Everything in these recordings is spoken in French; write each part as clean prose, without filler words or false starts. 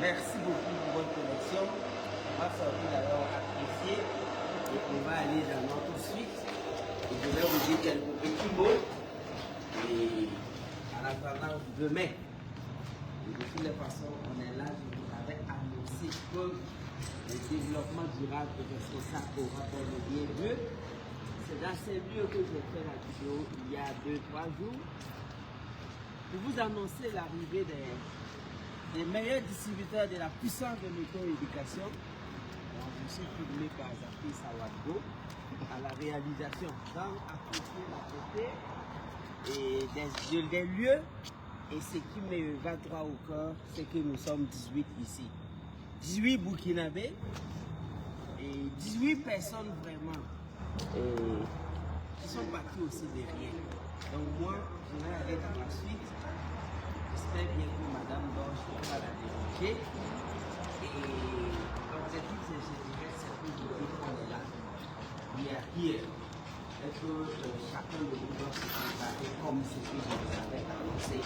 Merci beaucoup pour votre connexion. On va sortir d'abord apprécier et on va aller dans notre suite. Et je vais vous dire quelques petits mots. Et en attendant demain, de toutes les façons, on est là, je vous avais annoncé que le développement durable et responsable aura pour le bien mieux. C'est dans ces lieux que j'ai fait la vidéo il y a 2-3 jours pour vous annoncer l'arrivée des meilleurs distributeurs de la puissance de l'auto-éducation. Je suis filmé par Zaki Sawadgo à la réalisation dans à côté des lieux. Et ce qui me va droit au cœur, c'est que nous sommes 18 ici. 18 Burkinabés et 18 personnes vraiment qui sont parties aussi de rien. Donc moi, je vais aller dans la suite. J'espère bien que Madame Dorche ne va pas la déranger. Et l'objectif, c'est que je dis qu'on est là. We are here. Et que chacun de nous doit se préparer comme ce que je vous avais annoncé.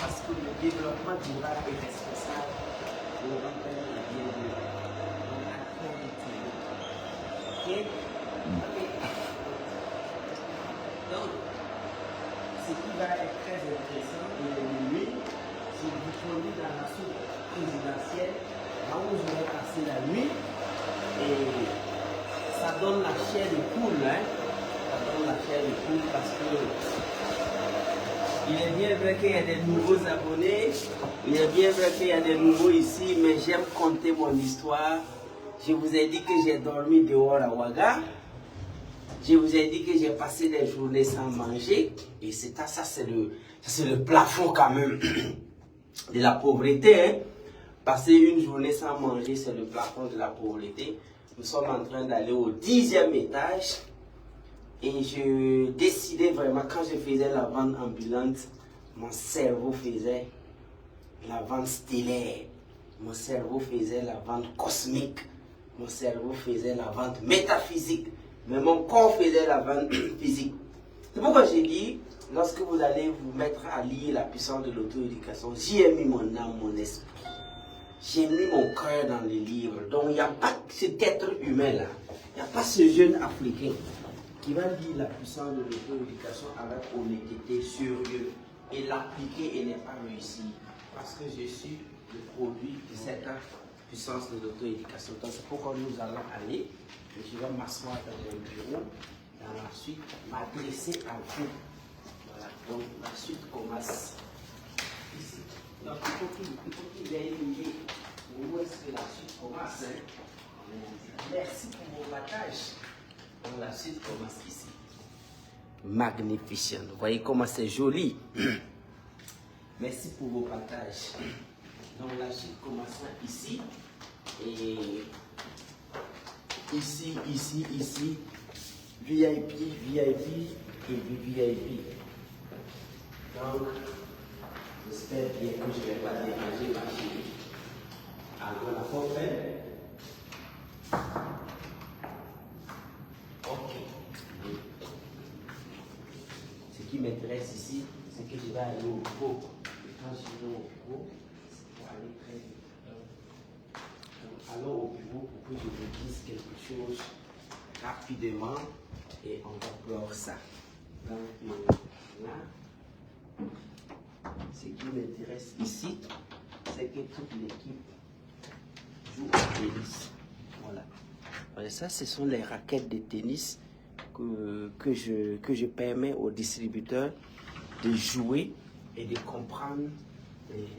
Parce que le développement durable et responsable nous rappelle le bienvenu. On a très utile. Ok? Donc, ce qui va être très intéressant, il est minuit, je vous conduis dans la soupe présidentielle, là où je vais passer la nuit, et ça donne la chair de poule, hein? Ça donne la chair de poule parce que il est bien vrai qu'il y a des nouveaux abonnés, il est bien vrai qu'il y a des nouveaux ici, mais j'aime conter mon histoire. Je vous ai dit que j'ai dormi dehors à Ouaga. Je vous ai dit que j'ai passé des journées sans manger. Et c'est ça, c'est le plafond quand même de la pauvreté. Hein. Passer une journée sans manger, c'est le plafond de la pauvreté. Nous sommes en train d'aller au 10e étage. Et je décidais vraiment, quand je faisais la vente ambulante, mon cerveau faisait la vente stellaire. Mon cerveau faisait la vente cosmique. Mon cerveau faisait la vente métaphysique. Mais mon corps faisait la vente physique. C'est pourquoi j'ai dit, lorsque vous allez vous mettre à lire la puissance de l'auto-éducation, j'y ai mis mon âme, mon esprit. J'ai mis mon cœur dans les livres. Donc il n'y a pas cet être humain-là. Il n'y a pas ce jeune Africain qui va lire la puissance de l'auto-éducation avec honnêteté, sérieux, et l'appliquer et n'est pas réussi. Parce que je suis le produit de cette puissance de l'auto-éducation. Donc c'est pourquoi nous allons aller. Je vais m'asseoir dans mon bureau, dans la suite m'adresser à vous. Voilà, donc la suite commence ici. Donc il faut qu'il ait une idée où est-ce que la suite commence. Hein? Merci pour vos partages. Donc la suite commence ici. Magnifique. Vous voyez comment c'est joli. Merci pour vos partages. Donc la suite commence ici. Et ici, VIP, VIP et VIP. Donc, j'espère bien que je ne vais pas déranger ma chérie. Alors, la porte est. Ok. Ce qui m'intéresse ici, c'est que je vais aller au bureau. Et quand je vais au bureau, c'est pour aller très vite. Allons au bureau pour que je vous dise quelque chose rapidement et on va clore ça. Donc là, ce qui m'intéresse ici, c'est que toute l'équipe joue au tennis. Voilà. Et ça, ce sont les raquettes de tennis que je permets aux distributeurs de jouer et de comprendre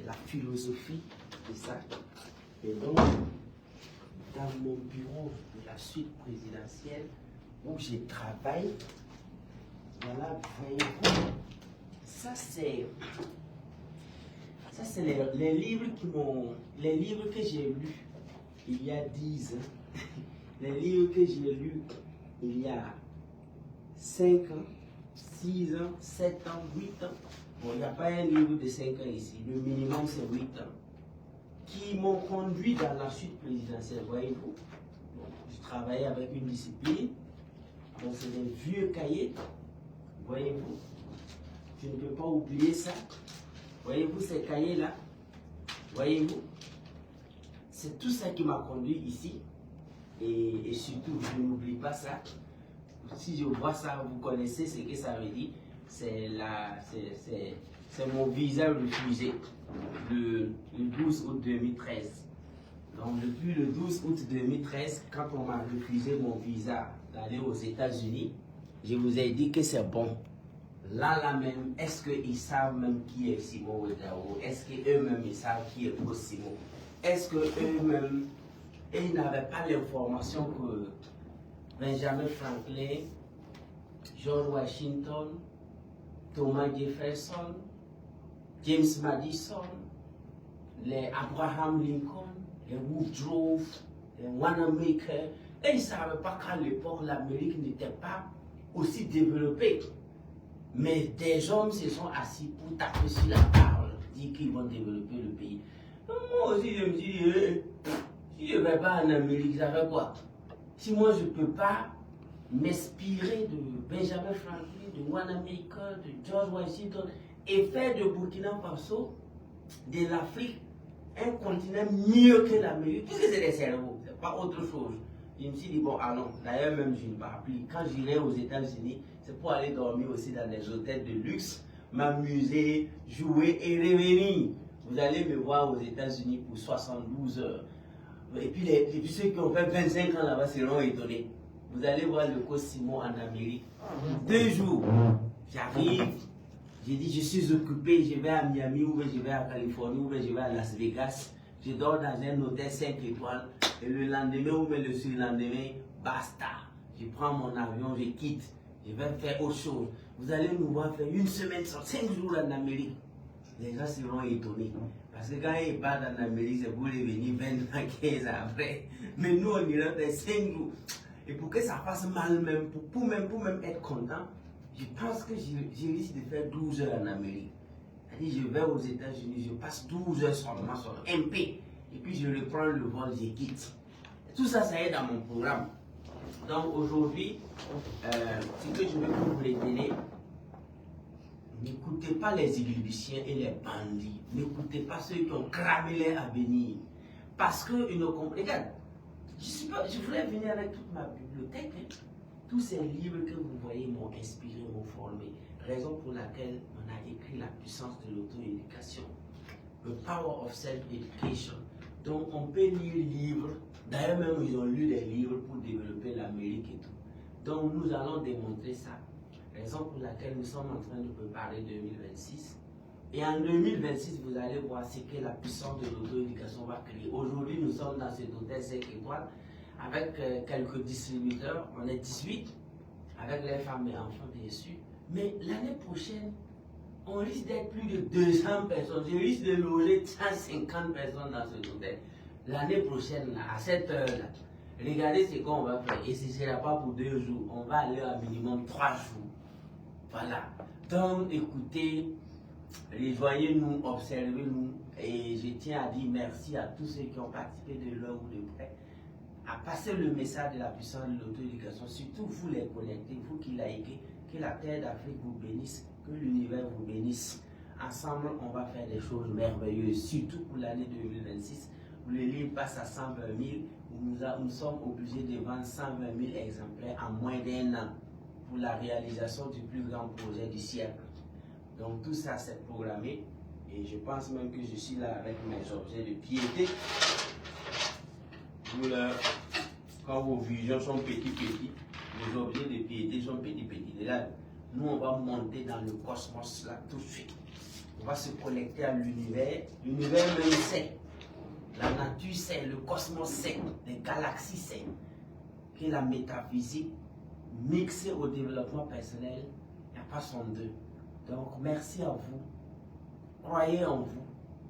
la philosophie de ça. Et donc, dans mon bureau de la suite présidentielle où je travaille, voilà, voyez-vous, ça c'est les livres que j'ai lus il y a 10 ans, les livres que j'ai lus il y a 5 ans, 6 ans, 7 ans, 8 ans. Bon, il n'y a pas un livre de 5 ans ici, le minimum c'est 8 ans. Qui m'ont conduit dans la suite présidentielle, voyez-vous. Je travaillais avec une discipline, donc c'est des vieux cahiers, voyez-vous. Je ne peux pas oublier ça. Voyez-vous ces cahiers-là, voyez-vous. c'est tout ça qui m'a conduit ici. Et surtout, je n'oublie pas ça. Si je vois ça, vous connaissez ce que ça veut dire. C'est mon visa refusé le 12 août 2013. Donc depuis le 12 août 2013, quand on m'a refusé mon visa d'aller aux États-Unis, je vous ai dit que c'est bon. Là même, est-ce qu'ils savent même qui est Simon Ouédraogo? Est-ce qu'eux-mêmes ils savent qui est Simon? Est-ce qu'eux-mêmes, ils n'avaient pas l'information que Benjamin Franklin, George Washington, Thomas Jefferson, James Madison, les Abraham Lincoln, les Woodrow, les Wanamaker, et ils ne savaient pas qu'à l'époque l'Amérique n'était pas aussi développée. Mais des hommes se sont assis pour taper sur la table, dire qu'ils vont développer le pays. Moi aussi, je me dis, si je ne vais pas en Amérique, ça fait quoi? Si moi, je ne peux pas m'inspirer de Benjamin Franklin, de Wanamaker, de George Washington, et faire de Burkina Faso, de l'Afrique, un continent mieux que l'Amérique, puisque c'est des cerveaux, c'est pas autre chose. Je me suis dit, bon, allons, d'ailleurs même je ne pars plus. Quand j'irai aux États-Unis, c'est pour aller dormir aussi dans des hôtels de luxe, m'amuser, jouer et revenir. Vous allez me voir aux États-Unis pour 72 heures. Et puis ceux qui ont fait 25 ans là-bas seront étonnés. Vous allez voir le coach Simon en Amérique. 2 jours, j'arrive, j'ai dit je suis occupé, je vais à Miami ou je vais à Californie ou je vais à Las Vegas. Je dors dans un hôtel 5 étoiles et le lendemain ou le surlendemain, basta. Je prends mon avion, je quitte, je vais faire autre chose. Vous allez nous voir faire 1 semaine sur 5 jours en Amérique. Les gens seront étonnés. Parce que quand ils partent en Amérique, c'est pour revenir 20 ans, 15 ans après. Mais nous, on ira faire 5 jours. Et pour que ça fasse mal même, pour même être content, je pense que je risque de faire 12 heures en Amérique. C'est-à-dire, je vais aux États-Unis, je passe 12 heures seulement sur MP. Et puis je reprends le vol, je quitte. Tout ça, ça est dans mon programme. Donc aujourd'hui, ce que je vais vous révéler, n'écoutez pas les églubiciens et les bandits. N'écoutez pas ceux qui ont cramé leur avenir. Parce qu'ils ne comprennent pas. Je voulais venir avec toute ma bibliothèque. Tous ces livres que vous voyez m'ont inspiré, m'ont formé. Raison pour laquelle on a écrit La puissance de l'auto-éducation. The Power of Self-Education. Donc on peut lire livres. D'ailleurs même ils ont lu des livres pour développer l'Amérique et tout. Donc nous allons démontrer ça. Raison pour laquelle nous sommes en train de préparer 2026. Et en 2026, vous allez voir ce que la puissance de l'auto-éducation va créer. Aujourd'hui, nous sommes dans cet hôtel 5 étoiles avec quelques distributeurs. On est 18 avec les femmes et enfants, bien sûr. Mais l'année prochaine, on risque d'être plus de 200 personnes. Je risque de loger 150 personnes dans cet hôtel. L'année prochaine, là, à cette heure-là, regardez ce qu'on va faire. Et ce ne sera pas pour 2 jours. On va aller à minimum 3 jours. Voilà. Donc, écoutez, rejoignez-nous, observez-nous. Et je tiens à dire merci à tous ceux qui ont participé de loin ou de près à passer le message de la puissance de l'auto-éducation. Surtout vous les connectez, vous qui likez. Que la terre d'Afrique vous bénisse, que l'univers vous bénisse. Ensemble, on va faire des choses merveilleuses, surtout pour l'année 2026, où le livre passe à 120 000, où nous sommes obligés de vendre 120 000 exemplaires en moins d'1 an pour la réalisation du plus grand projet du siècle. Donc tout ça, c'est programmé. Et je pense même que je suis là avec mes objets de piété. Quand vos visions sont petits, les objets de piété sont petits. Et là, nous, on va monter dans le cosmos là tout de suite. On va se connecter à l'univers. L'univers même sait. La nature sait, le cosmos sait, les galaxies sait que la métaphysique mixée au développement personnel, il n'y a pas son deux. Donc, merci à vous. Croyez en vous.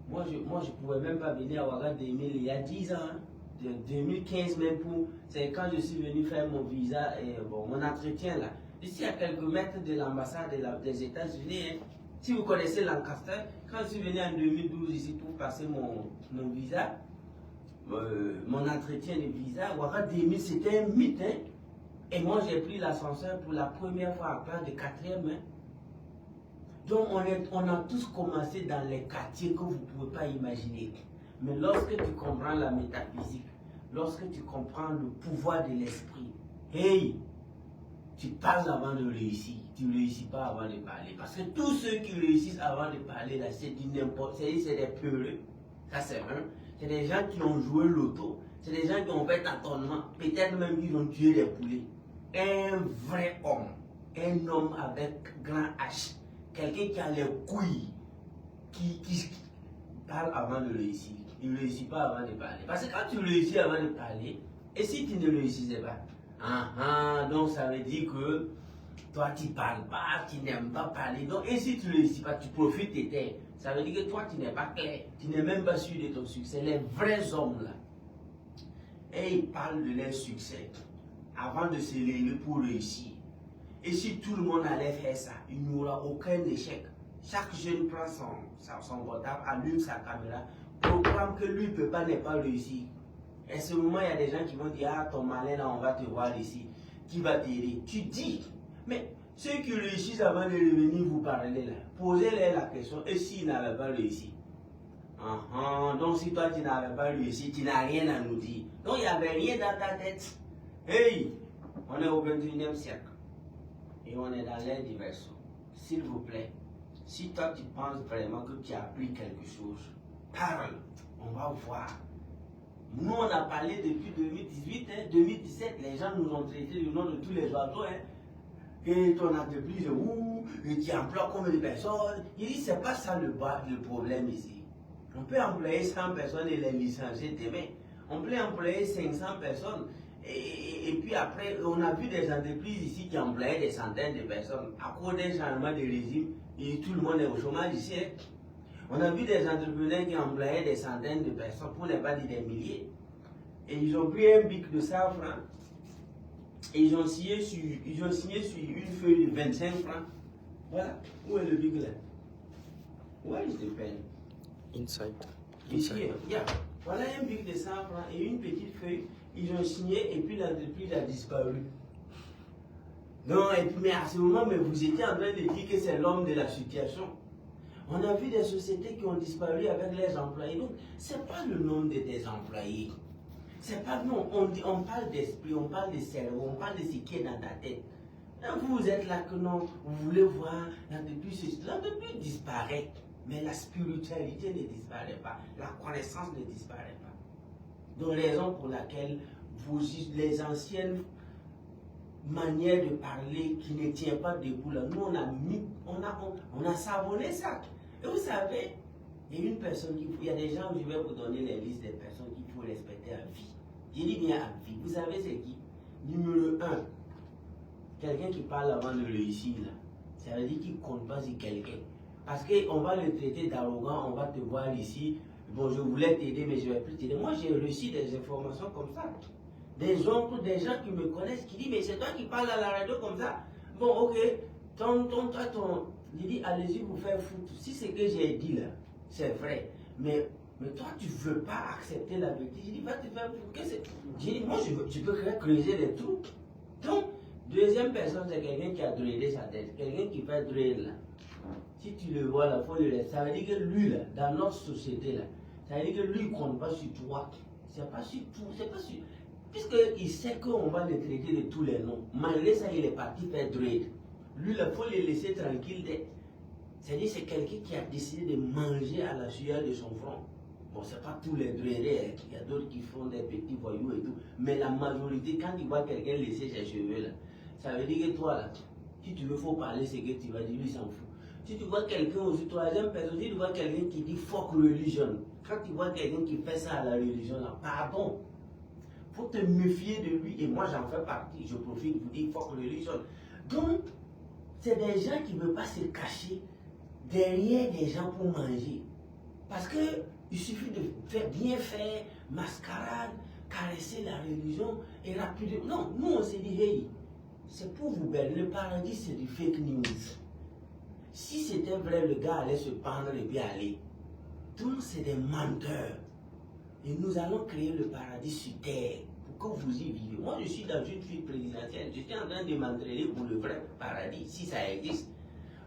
Moi, je ne pouvais même pas venir à Ouagadougou il y a 10 ans. Hein. De 2015 même pour... C'est quand je suis venu faire mon visa et bon, mon entretien là. Ici à quelques mètres de l'ambassade des États-Unis. Hein. Si vous connaissez Lancaster, quand je suis venu en 2012 ici pour passer mon visa, mon entretien de visa, Ouagadougou c'était un mythe. Hein. Et moi j'ai pris l'ascenseur pour la première fois à classe de 4e. Hein. Donc on a tous commencé dans les quartiers que vous ne pouvez pas imaginer. Mais lorsque tu comprends la métaphysique, lorsque tu comprends le pouvoir de l'esprit, hey, tu parles avant de réussir. Tu ne réussis pas avant de parler. Parce que tous ceux qui réussissent avant de parler, là, c'est du n'importe quoi. C'est des peureux. Ça, c'est un. C'est des gens qui ont joué l'auto. C'est des gens qui ont fait tâtonnement. Peut-être même qu'ils ont tué des poulets. Un vrai homme. Un homme avec grand H. Quelqu'un qui a les couilles. Qui parle avant de réussir. Il ne réussit pas avant de parler. Parce que quand tu réussis avant de parler, et si tu ne réussissais pas, donc ça veut dire que toi tu ne parles pas, tu n'aimes pas parler. Donc, et si tu ne réussis pas, tu profites et t'es. Ça veut dire que toi tu n'es pas clair, tu n'es même pas sûr de ton succès. Les vrais hommes là, et ils parlent de leur succès avant de se lever pour réussir. Et si tout le monde allait faire ça, il n'y aura aucun échec. Chaque jeune prend son portable, allume sa caméra, proclame que lui ne peut pas, n'est pas réussir. Et à ce moment, il y a des gens qui vont dire, ah, ton malin là, on va te voir ici. Qui va t'aider? Tu dis, mais ceux qui réussissent avant de revenir vous parler là, posez-leur la question, et s'ils n'avaient pas réussi? Donc si toi tu n'avais pas réussi, tu n'as rien à nous dire. Donc il n'y avait rien dans ta tête. Hey, on est au 21e siècle. Et on est dans l'ère diversion. S'il vous plaît, si toi tu penses vraiment que tu as appris quelque chose, parle, on va voir. Nous on a parlé depuis 2018, 2017, les gens nous ont traité du nom de tous les oiseaux. Et ton entreprise est où? Et tu emploies combien de personnes? Il dit, c'est pas ça le problème ici. On peut employer 100 personnes et les licencier demain. On peut employer 500 personnes. Et puis après, on a vu des entreprises ici qui employaient des centaines de personnes. À cause d'un changement de régime, et tout le monde est au chômage ici. On a vu des entrepreneurs qui employaient des centaines de personnes, pour ne pas dire des milliers. Et ils ont pris un bic de 100 francs. Et ils ont signé sur une feuille de 25 francs. Voilà. Où est le bic là? Where is the pen? Inside. Ici, yeah. Voilà un bic de 100 francs et une petite feuille. Ils ont signé et puis l'entreprise a disparu. Non, et puis, mais à ce moment, mais vous étiez en train de dire que c'est l'homme de la situation. On a vu des sociétés qui ont disparu avec leurs employés. Donc, ce n'est pas le nom de tes employés. C'est pas non. On parle d'esprit, on parle de cerveau, on parle de ce qui est dans ta tête. Là, vous êtes là que non, vous voulez voir l'entreprise disparaît. Mais la spiritualité ne disparaît pas. La connaissance ne disparaît pas. Donc, raison pour laquelle les anciennes manières de parler qui ne tiennent pas debout, là, nous, on a savonné ça. Et vous savez, il y a une personne il y a des gens, je vais vous donner les listes des personnes qu'il faut respecter à vie. Je dis bien à vie. Vous savez c'est qui? Numéro 1, quelqu'un qui parle avant de réussir, là. Ça veut dire qu'il ne compte pas sur quelqu'un. Parce qu'on va le traiter d'arrogant, on va te voir ici. Bon, je voulais t'aider, mais je ne vais plus t'aider. Moi, j'ai reçu des informations comme ça. Des oncles, des gens qui me connaissent, qui disent, mais c'est toi qui parles à la radio comme ça. Bon, ok, je dis, allez-y vous faire foutre. Si ce que j'ai dit là, c'est vrai, mais toi, tu ne veux pas accepter la vérité. Je dis, va te faire foutre. J'ai dit, moi, je peux creuser des trous. Donc, deuxième personne, c'est quelqu'un qui a dreadé sa tête. Quelqu'un qui fait dread là. Si tu le vois là, il faut le laisser. Ça veut dire que lui là, dans notre société là, ça veut dire que lui, il ne compte pas sur toi. C'est pas sur tout, c'est pas sur. Puisqu'il sait qu'on va le traiter de tous les noms. Malgré ça, il est parti faire dread. Lui, il faut le laisser tranquille. C'est-à-dire c'est quelqu'un qui a décidé de manger à la sueur de son front. Bon, c'est pas tous les dreadés, il y a d'autres qui font des petits voyous et tout. Mais la majorité, quand tu vois quelqu'un laisser ses cheveux là, ça veut dire que toi là, si tu veux faut parler, c'est que tu vas dire, lui s'en fout. Si tu vois quelqu'un aussi, troisième personne, si tu vois quelqu'un qui dit fuck religion, quand tu vois quelqu'un qui fait ça à la religion là, pardon, faut te méfier de lui. Et moi j'en fais partie, je profite de vous dire fuck religion. Donc, c'est des gens qui ne veulent pas se cacher derrière des gens pour manger. Parce qu'il suffit de bien faire, mascarade, caresser la religion et rapidement. Non, nous on s'est dit, hey, c'est pour vous belle, le paradis c'est du fake news. Si c'était vrai, le gars allait se pendre et bien aller. Donc c'est des menteurs. Et nous allons créer le paradis sur terre pour que vous y vivez. Moi je suis dans une suite présidentielle, je suis en train de m'entraîner pour le vrai paradis, si ça existe.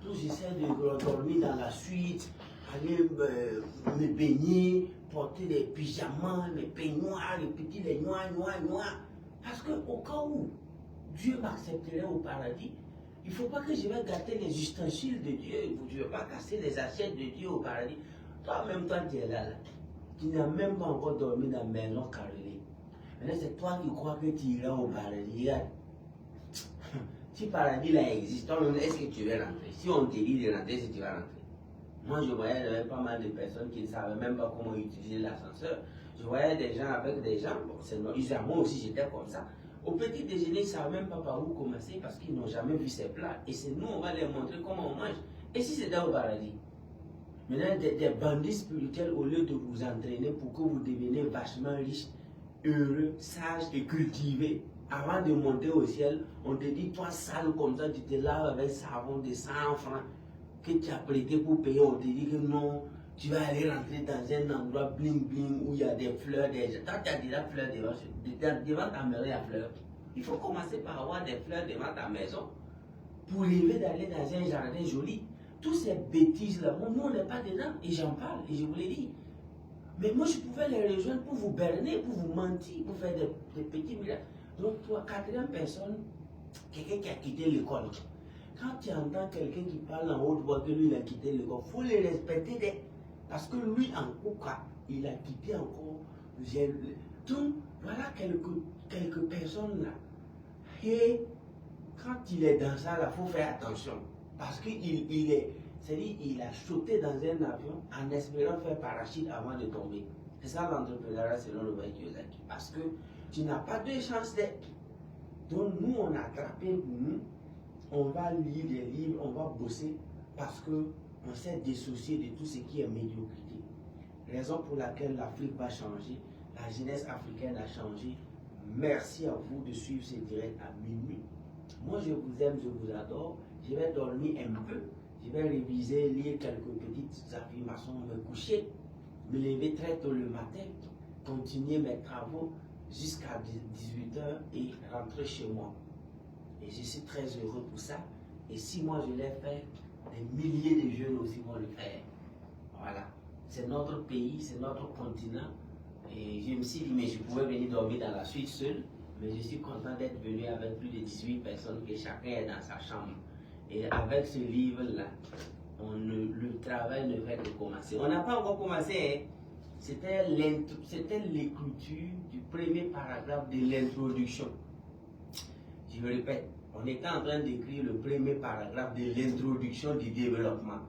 Donc j'essaie de dormir dans la suite, aller me baigner, porter des pyjamas, les peignoirs, les petits, les noirs. Parce que au cas où Dieu m'accepterait au paradis, il ne faut pas que je vais gâter les ustensiles de Dieu. Tu ne veux pas casser les assiettes de Dieu au paradis. Toi, en même temps, tu es là. Tu n'as même pas encore dormi dans la maison carrelée. Maintenant, c'est toi qui crois que tu iras au paradis. Regarde. Si le paradis là existe, est-ce que tu vas rentrer? Si on te dit de rentrer, si tu vas rentrer. Moi, je voyais pas mal de personnes qui ne savaient même pas comment utiliser l'ascenseur. Je voyais des gens avec des gens, bon, moi aussi j'étais comme ça. Au petit déjeuner, ils ne savaient même pas par où commencer parce qu'ils n'ont jamais vu ces plats. Et c'est nous, on va leur montrer comment on mange. Et si c'était au paradis? Maintenant, des bandits spirituels, au lieu de vous entraîner pour que vous deveniez vachement riches, heureux, sages et cultivés, avant de monter au ciel, on te dit, toi sale comme ça, tu te laves avec savon de 100 francs que tu as prêté pour payer. On te dit que non, tu vas aller rentrer dans un endroit bling bling où il y a des fleurs. Toi, tu as déjà fleurs devant ta maison, il y a fleurs. Il faut commencer par avoir des fleurs devant ta maison pour rêver d'aller dans un jardin joli. Toutes ces bêtises-là, nous, on n'est pas dedans. Et j'en parle, et je vous l'ai dit. Mais moi, je pouvais les rejoindre pour vous berner, pour vous mentir, pour faire des petits miracles. Donc, toi, quatrième personne, quelqu'un qui a quitté l'école. Quand tu entends quelqu'un qui parle en haute voix que lui, il a quitté l'école, il faut le respecter. Parce que lui, en tout cas, il a quitté encore. Donc, voilà quelques personnes là. Et quand il est dans ça, il faut faire attention. Parce qu'il a sauté dans un avion en espérant faire parachute avant de tomber. C'est ça l'entrepreneuriat selon le Robert Kiyosaki. Parce que tu n'as pas de chance d'être. Donc nous, on a attrapé pour nous. On va lire des livres, on va bosser parce qu'on s'est dissocié de tout ce qui est médiocrité. Raison pour laquelle l'Afrique va changer, la jeunesse africaine a changé. Merci à vous de suivre ce direct à minuit. Moi, je vous aime, je vous adore. Je vais dormir un peu. Je vais réviser, lire quelques petites affirmations, me coucher, me lever très tôt le matin, continuer mes travaux jusqu'à 18 h et rentrer chez moi. Et je suis très heureux pour ça. Et si moi je l'ai fait, des milliers de jeunes aussi vont le faire. Voilà. C'est notre pays, c'est notre continent. Et je me suis dit, mais je pouvais venir dormir dans la suite seul. Mais je suis content d'être venu avec plus de 18 personnes, que chacun est dans sa chambre. Et avec ce livre-là, le travail ne fait que commencer. On n'a pas encore commencé, hein. C'était l'écriture du premier paragraphe de l'introduction. Je répète, on était en train d'écrire le premier paragraphe de l'introduction du développement.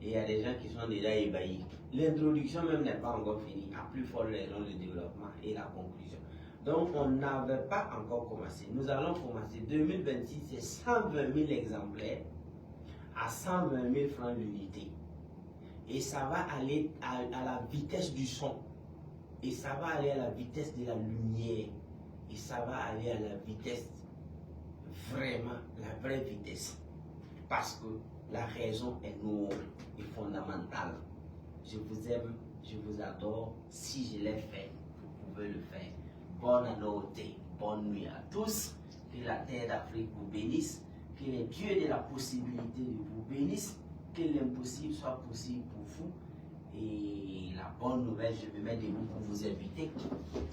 Et il y a des gens qui sont déjà ébahis. L'introduction même n'est pas encore finie, à plus forte raison le développement et la conclusion. Donc on n'avait pas encore commencé. Nous allons commencer. 2026, c'est 120 000 exemplaires à 120 000 francs l'unité. Et ça va aller à la vitesse du son. Et ça va aller à la vitesse de la lumière. Et ça va aller à la vitesse, vraiment, la vraie vitesse. Parce que la raison est noble et fondamentale. Je vous aime, je vous adore. Si je l'ai fait, vous pouvez le faire. Bonne année, bonne nuit à tous. Que la terre d'Afrique vous bénisse. Que les dieux de la possibilité vous bénissent. Que l'impossible soit possible pour vous. Et la bonne nouvelle, je me mets debout pour vous inviter.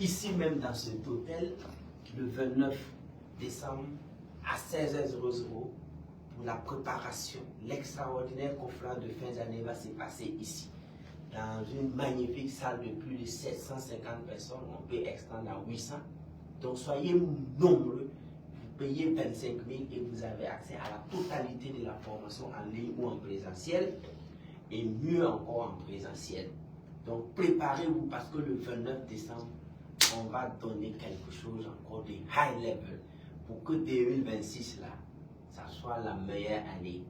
Ici même dans cet hôtel, le 29 décembre à 16h00 pour la préparation. L'extraordinaire conférence de fin d'année va se passer ici. Dans une magnifique salle de plus de 750 personnes, on peut extendre à 800. Donc soyez nombreux. Payez 25 000 et vous avez accès à la totalité de la formation en ligne ou en présentiel et mieux encore en présentiel. Donc préparez-vous parce que le 29 décembre, on va donner quelque chose encore de high level pour que 2026 là, ça soit la meilleure année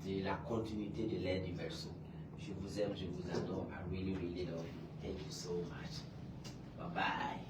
de la continuité de l'ère du Verseau. Je vous aime, je vous adore. I really, really love you. Thank you so much. Bye bye.